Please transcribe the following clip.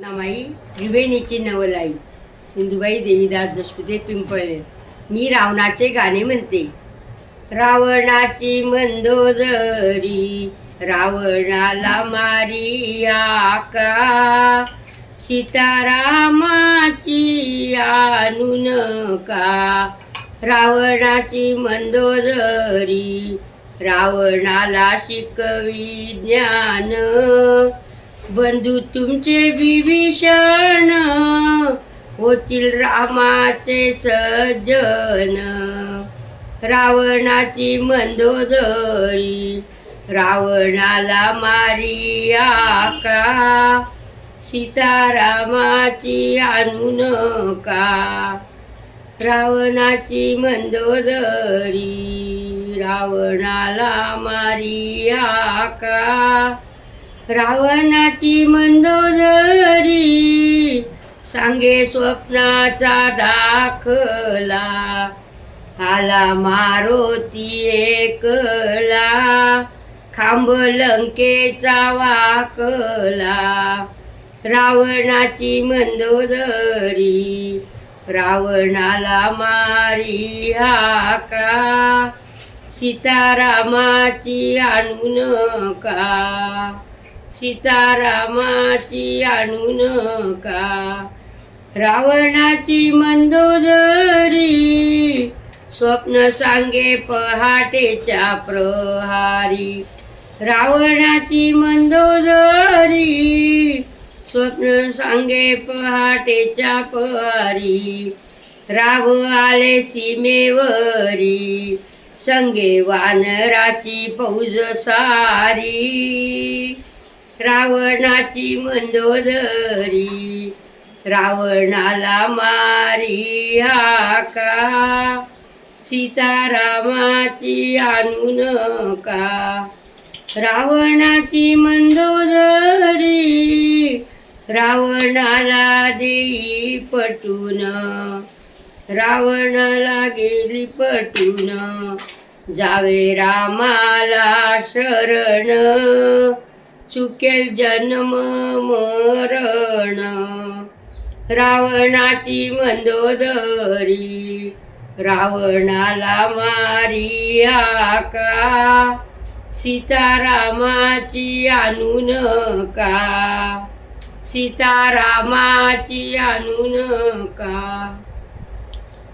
रत्नामाई त्रिवेणीची नवलाई सिंधुबाई देवीदास दशपते पिंपळे. मी रावणाचे गाणे म्हणते. रावणाची मंदोदरी रावणाला मारी आका, सीतारामाची आणू नका. रावणाची मंदोदरी रावणाला शिकवी ज्ञान, बंधू तुमचे विभीषण होतील रामाचे सज्जन. रावणाची मंदोदरी रावणाला मारी आका, सीतारामाची आणू नका. रावणाची मंदोदरी रावणाला मारी आका, रावणाची मंदोदरी सांगे स्वप्नाचा दाखला. आला मारुती एकला, खांब लंकेचा वाकला. रावणाची मंदोदरी रावणाला मारी हाका, सीतारामाची आणू नका. सीतारामाची आणू नका. रावणाची मंदोदरी स्वप्न सांगे पहाटेच्या प्रहारी. रावणाची मंदोदरी स्वप्न सांगे पहाटेच्या प्रहारी. राव आले सीमेवरी संगे वानराची फौज सारी. रावणाची मंदोदरी रावणाला मारी हाका, सीतारामाची आणू नका. रावणाची मंदोदरी रावणाला देई पटून, रावणाला गेली पटून. जावे रामाला शरण चुकेल जन्म मरण. रावणाची मंदोदरी रावणाला मारी हाका, सीतारामाची आणू नका. सीतारामाची आणू नका.